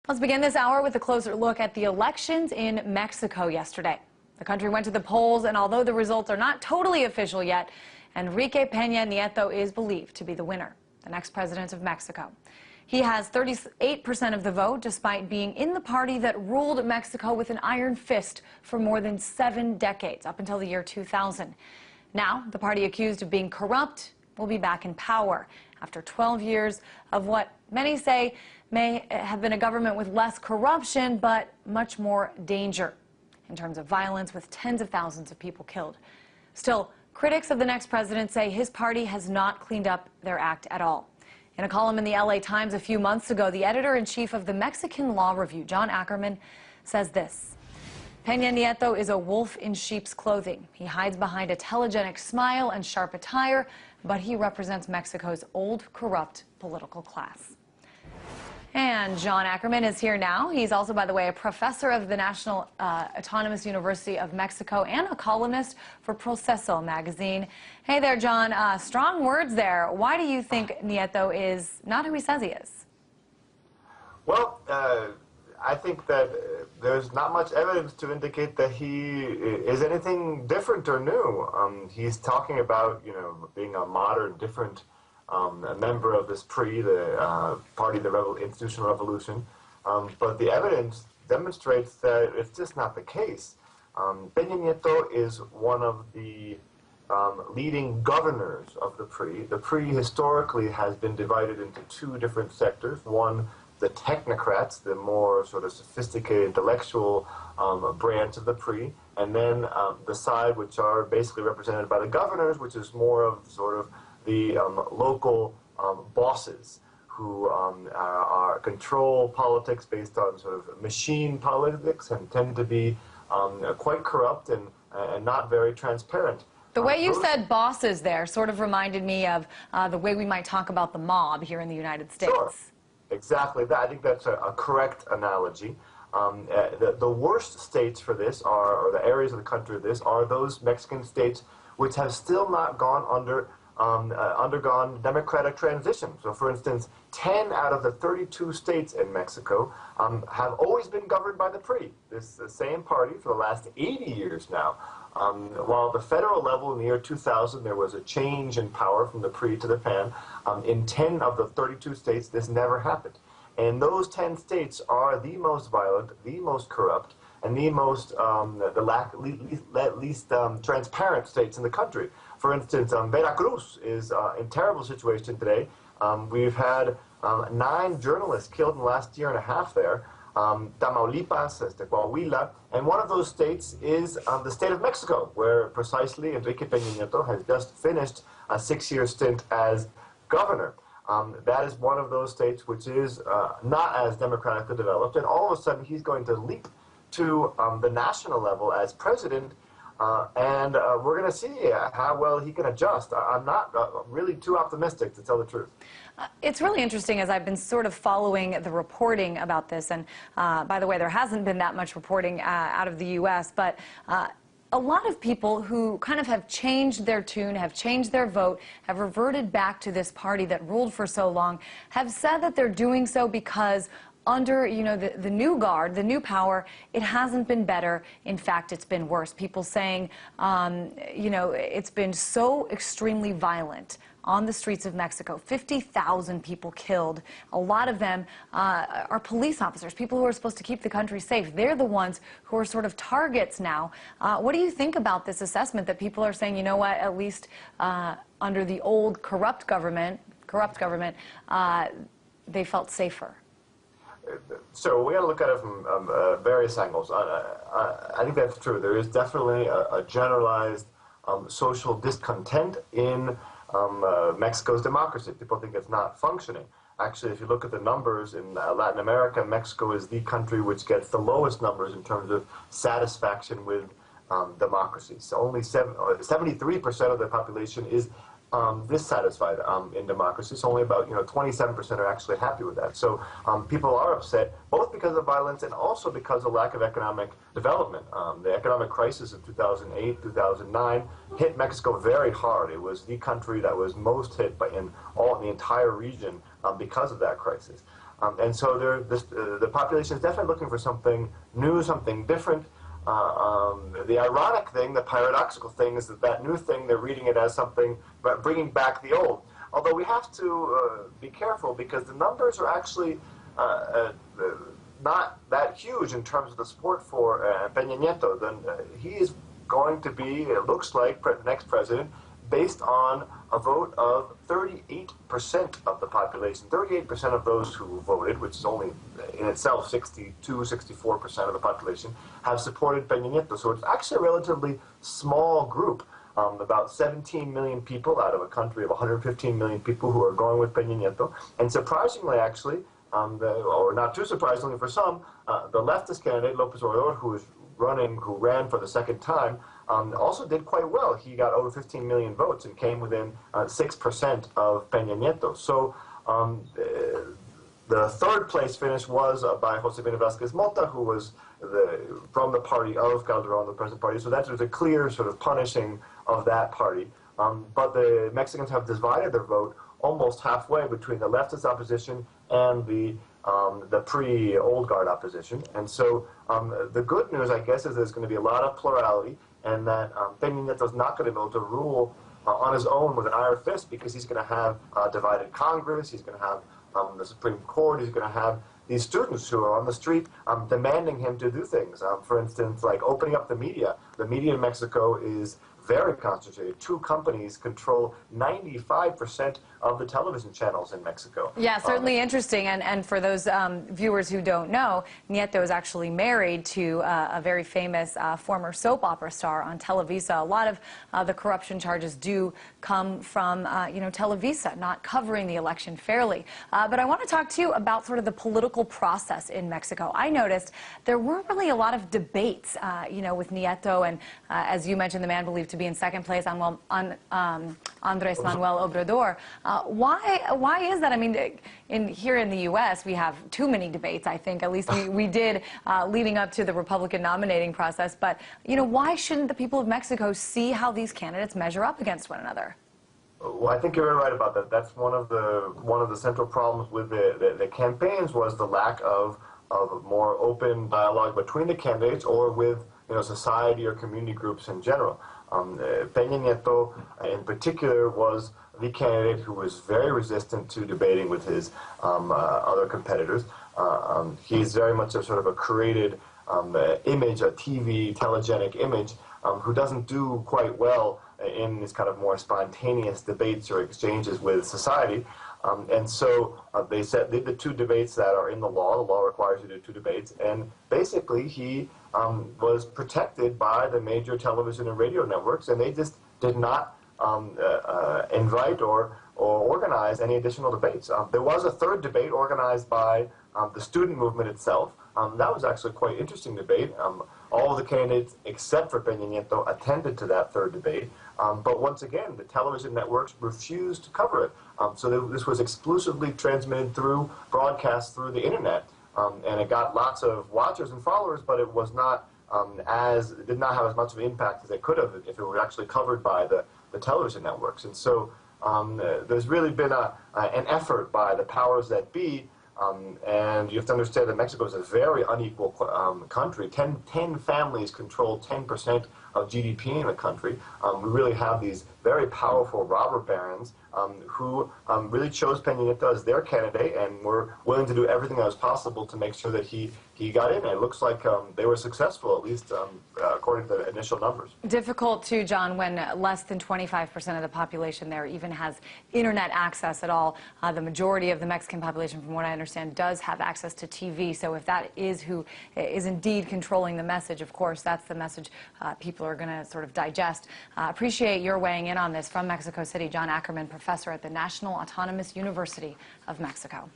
Let's begin this hour with a closer look at the elections in Mexico yesterday. The country went to the polls, and although the results are not totally official yet, Enrique Peña Nieto is believed to be the winner, the next president of Mexico. He has 38% of the vote, despite being in the party that ruled Mexico with an iron fist for more than 7 decades, up until the year 2000. Now, the party accused of being corrupt will be back in power after 12 years of what many say may have been a government with less corruption, but much more danger in terms of violence, with tens of thousands of people killed. Still, critics of the next president say his party has not cleaned up their act at all. In a column in the LA Times a few months ago, the editor-in-chief of the Mexican Law Review, John Ackerman, says this: Peña Nieto is a wolf in sheep's clothing. He hides behind a telegenic smile and sharp attire, but he represents Mexico's old, corrupt political class. And John Ackerman is here now. He's also, by the way, a professor of the National Autonomous University of Mexico and a columnist for Proceso magazine. Hey there, John. Strong words there. Why do you think Nieto is not who he says he is? Well, I think that there's not much evidence to indicate that he is anything different or new. He's talking about, being a modern, different a member of this the Party, the Institutional Revolution, but the evidence demonstrates that it's just not the case. Peña Nieto is one of the leading governors of the PRI. The PRI historically has been divided into 2 different sectors. One, the technocrats, the more sort of sophisticated intellectual branch of the PRI, and then the side which are basically represented by the governors, which is more of sort of the local bosses who control politics based on sort of machine politics and tend to be quite corrupt and not very transparent. The way you said bosses there sort of reminded me of the way we might talk about the mob here in the United States. Sure, exactly that. I think that's a correct analogy. The worst states for this or the areas of the country of this are those Mexican states which have still not undergone democratic transition. So, for instance, 10 out of the 32 states in Mexico have always been governed by the PRI, this same party, for the last 80 years now. While at the federal level in the year 2000 there was a change in power from the PRI to the PAN, in 10 of the 32 states this never happened. And those 10 states are the most violent, the most corrupt, and the most least transparent states in the country. For instance, Veracruz is in a terrible situation today. We've had 9 journalists killed in the last year and a half there. Tamaulipas, Coahuila, and one of those states is the state of Mexico, where precisely Enrique Peña Nieto has just finished a 6-year stint as governor. That is one of those states which is not as democratically developed, and all of a sudden he's going to leap to the national level as president, and we're going to see how well he can adjust. I'm not really too optimistic, to tell the truth. It's really interesting, as I've been sort of following the reporting about this, and by the way, there hasn't been that much reporting out of the U.S., but a lot of people who kind of have changed their tune, have changed their vote, have reverted back to this party that ruled for so long, have said that they're doing so because under, the new guard, the new power, it hasn't been better. In fact, it's been worse. People saying, it's been so extremely violent on the streets of Mexico. 50,000 people killed. A lot of them are police officers, people who are supposed to keep the country safe. They're the ones who are sort of targets now. What do you think about this assessment that people are saying, you know what, at least under the old corrupt government, they felt safer? So we got to look at it from various angles. I think that's true. There is definitely a generalized social discontent in Mexico's democracy. People think it's not functioning. Actually, if you look at the numbers in Latin America, Mexico is the country which gets the lowest numbers in terms of satisfaction with democracy. So only 73% of the population is dissatisfied in democracy. So only about 27% are actually happy with that. So people are upset, both because of violence and also because of lack of economic development. The economic crisis of 2008, 2009 hit Mexico very hard. It was the country that was most hit in the entire region because of that crisis. And so the population is definitely looking for something new, something different. The ironic thing, the paradoxical thing, is that that new thing, they're reading it as something but bringing back the old. Although we have to be careful, because the numbers are actually not that huge in terms of the support for Peña Nieto. Then he is going to be, it looks like, the next president based on a vote of 38% of the population. 38% of those who voted, which is only in itself 64% of the population, have supported Peña Nieto. So it's actually a relatively small group, about 17 million people out of a country of 115 million people who are going with Peña Nieto. And surprisingly, actually, or not too surprisingly for some, the leftist candidate, López Obrador, who ran for the second time, also did quite well. He got over 15 million votes and came within 6% of Peña Nieto. So the third place finish was by Josefina Vázquez Mota, who was from the party of Calderón, the present party. So that was a clear sort of punishing of that party. But the Mexicans have divided their vote almost halfway between the leftist opposition and the pre-old guard opposition. And so the good news, I guess, is there's going to be a lot of plurality, and that Peña Nieto is not going to be able to rule on his own with an iron fist, because he's going to have a divided Congress, he's going to have the Supreme Court, he's going to have these students who are on the street demanding him to do things. For instance, like opening up the media. The media in Mexico is very concentrated. Two companies control 95% of the television channels in Mexico. Yeah, certainly interesting. And for those viewers who don't know, Nieto is actually married to a very famous former soap opera star on Televisa. A lot of the corruption charges do come from, Televisa not covering the election fairly. But I want to talk to you about sort of the political process in Mexico. I noticed there weren't really a lot of debates, with Nieto and, as you mentioned, the man believed to be in second place, Andrés Manuel Obrador. Why is that? I mean, here in the U.S., we have too many debates, I think. At least we did leading up to the Republican nominating process. But, why shouldn't the people of Mexico see how these candidates measure up against one another? Well, I think you're very right about that. That's one of the central problems with the campaigns, was the lack of more open dialogue between the candidates or with society or community groups in general. Peña Nieto, in particular, was the candidate who was very resistant to debating with his other competitors. He's very much a sort of a created image, a TV, telegenic image, who doesn't do quite well in these kind of more spontaneous debates or exchanges with society. And so they did the two debates that are in the law. The law requires you to do two debates. And basically, he was protected by the major television and radio networks, and they just did not invite or organize any additional debates. There was a third debate organized by the student movement itself. That was actually a quite interesting debate. All of the candidates, except for Peña Nieto, attended to that third debate. But once again, the television networks refused to cover it. So this was exclusively transmitted through broadcasts through the internet. And it got lots of watchers and followers, but it was not it did not have as much of an impact as it could have if it were actually covered by the television networks. And so there's really been an effort by the powers that be, and you have to understand that Mexico is a very unequal country. 10 families control 10% of GDP in the country. We really have these very powerful robber barons who really chose Peña Nieto as their candidate and were willing to do everything that was possible to make sure that he got in. And it looks like they were successful, at least according to the initial numbers. Difficult, too, John, when less than 25% of the population there even has internet access at all. The majority of the Mexican population, from what I understand, does have access to TV. So if that is who is indeed controlling the message, of course, that's the message people are going to sort of digest. Appreciate your weighing in on this from Mexico City. John Ackerman, professor at the National Autonomous University of Mexico.